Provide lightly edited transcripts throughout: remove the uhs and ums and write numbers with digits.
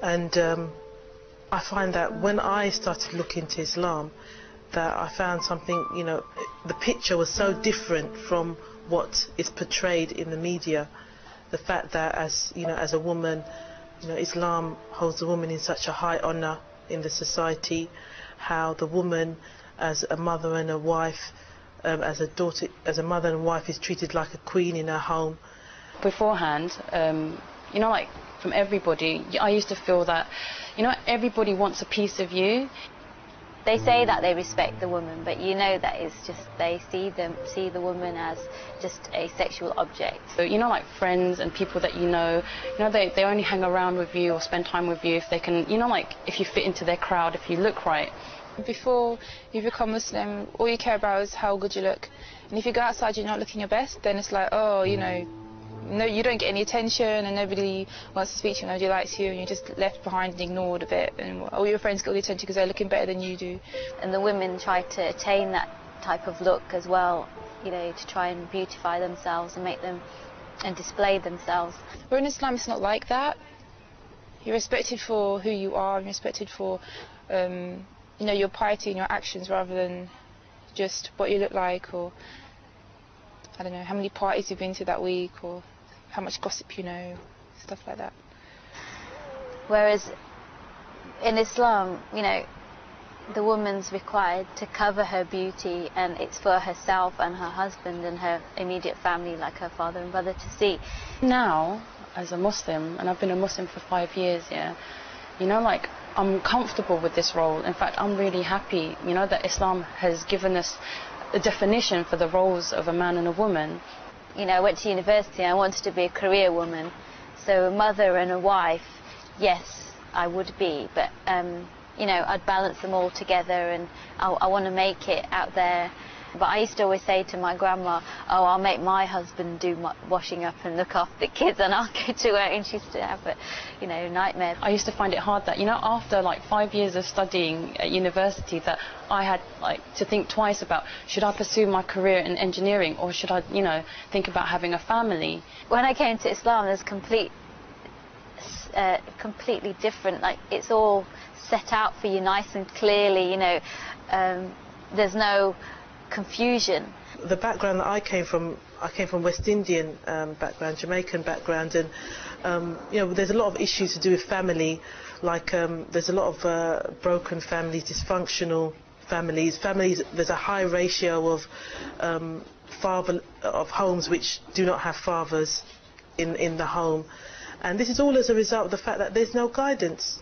And I find that when I started looking into Islam, that I found something, you know, the picture was so different from what is portrayed in the media. The fact that as, you know, as a woman, you know, Islam holds the woman in such a high honor in the society, how the woman as a mother and a wife, as a daughter, as a mother and wife is treated like a queen in her home. Beforehand, you know, like from everybody, I used to feel that, you know, everybody wants a piece of you. They say that they respect the woman, but you know that it's just they see the woman as just a sexual object. So, you know, like friends and people that you know, they only hang around with you or spend time with you if they can, you know, like if you fit into their crowd, if you look right. Before you become Muslim, all you care about is how good you look. And if you go outside and you're not looking your best, then it's like, oh, you know, no, you don't get any attention and nobody wants to speak to you, nobody likes you, and you're just left behind and ignored a bit, and all your friends get all the attention because they're looking better than you do. And the women try to attain that type of look as well, you know, to try and beautify themselves and make them and display themselves. But in Islam it's not like that. You're respected for who you are, and you're respected for you know, your piety and your actions rather than just what you look like, or I don't know, how many parties you've been to that week, or how much gossip you know, stuff like that. Whereas in Islam, you know, the woman's required to cover her beauty, and it's for herself and her husband and her immediate family, like her father and brother, to see. Now, as a Muslim, and I've been a Muslim for 5 years, yeah, you know, like I'm comfortable with this role. In fact, I'm really happy, you know, that Islam has given us a definition for the roles of a man and a woman. You know, I went to university and I wanted to be a career woman. So a mother and a wife, yes, I would be, but you know, I'd balance them all together, and I want to make it out there. But I used to always say to my grandma, oh, I'll make my husband do my washing up and look after the kids, and I'll go to work, and she used to have a, you know, nightmare. I used to find it hard that, you know, after like 5 years of studying at university, that I had like to think twice about, should I pursue my career in engineering, or should I, you know, think about having a family? When I came to Islam, there's completely different, like it's all set out for you nice and clearly, you know, there's no confusion. The background that I came from West Indian background, Jamaican background, and you know, there's a lot of issues to do with family, like there's a lot of broken families, dysfunctional families. There's a high ratio of homes which do not have fathers in the home, and this is all as a result of the fact that there's no guidance.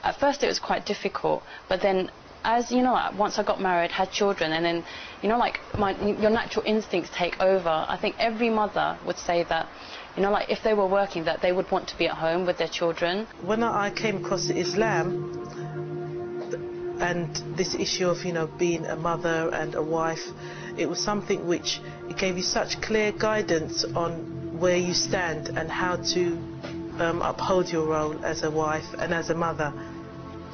At first it was quite difficult, but then, as you know, once I got married, had children, and then, you know, like your natural instincts take over. I think every mother would say that, you know, like if they were working, that they would want to be at home with their children. When I came across Islam and this issue of, you know, being a mother and a wife, it was something which it gave you such clear guidance on where you stand and how to uphold your role as a wife and as a mother,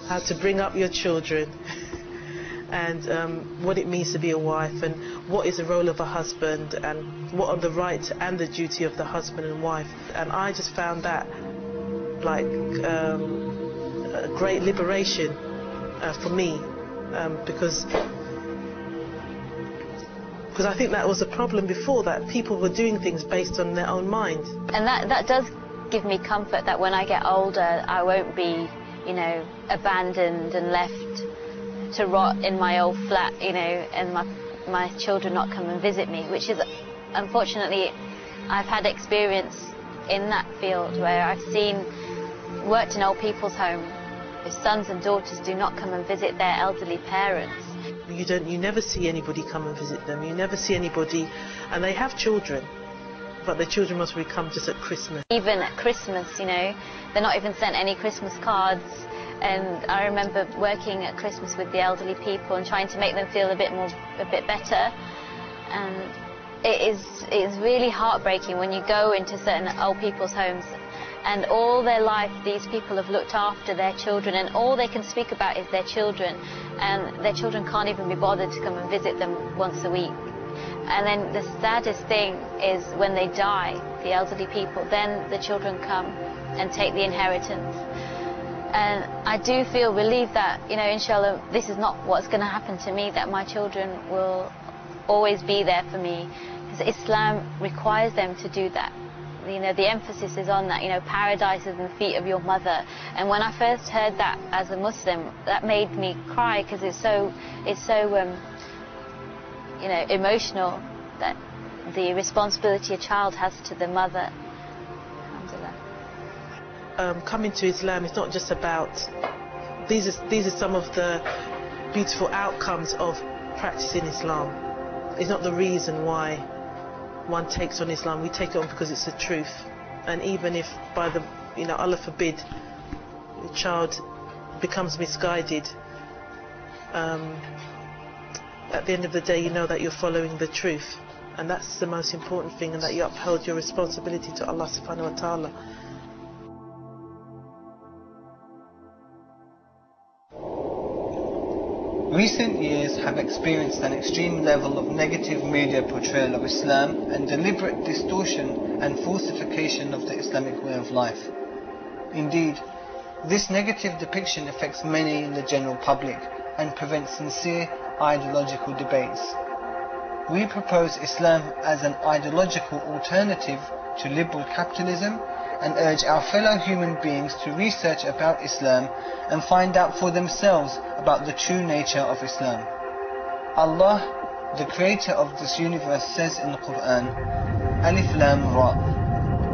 how to bring up your children, and what it means to be a wife, and what is the role of a husband, and what are the rights and the duty of the husband and wife. And I just found that like a great liberation for me, because I think that was a problem before, that people were doing things based on their own mind. And that does give me comfort that when I get older I won't be, you know, abandoned and left to rot in my old flat, you know, and my children not come and visit me, which is, unfortunately, I've had experience in that field where I've worked in old people's homes, where sons and daughters do not come and visit their elderly parents. You never see anybody come and visit them, you never see anybody, and they have children, but the children must really come just at Christmas. Even at Christmas, you know, they're not even sent any Christmas cards. And I remember working at Christmas with the elderly people and trying to make them feel a bit better. And it is really heartbreaking when you go into certain old people's homes, and all their life these people have looked after their children, and all they can speak about is their children, and their children can't even be bothered to come and visit them once a week. And then the saddest thing is when they die, the elderly people, then the children come and take the inheritance. And I do feel relieved that, you know, inshallah, this is not what's going to happen to me, that my children will always be there for me. Because Islam requires them to do that. You know, the emphasis is on that, you know, paradise is in the feet of your mother. And when I first heard that as a Muslim, that made me cry, because it's so you know, emotional, that the responsibility a child has to the mother. Alhamdulillah. Coming to Islam is not just about, these are some of the beautiful outcomes of practicing Islam. It's not the reason why one takes on Islam. We take it on because it's the truth. And even if by the, you know, Allah forbid, the child becomes misguided, at the end of the day, you know that you're following the truth, and that's the most important thing, and that you uphold your responsibility to Allah subhanahu wa ta'ala. Recent years have experienced an extreme level of negative media portrayal of Islam and deliberate distortion and falsification of the Islamic way of life. Indeed, this negative depiction affects many in the general public and prevents sincere ideological debates. We propose Islam as an ideological alternative to liberal capitalism and urge our fellow human beings to research about Islam and find out for themselves about the true nature of Islam. Allah, the creator of this universe, says in the Quran, Alif Lam Ra.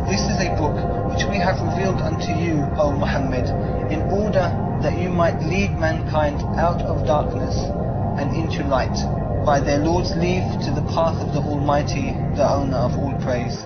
This is a book which we have revealed unto you, O Muhammad, in order that you might lead mankind out of darkness and into light, by their Lord's leave, to the path of the Almighty, the owner of all praise.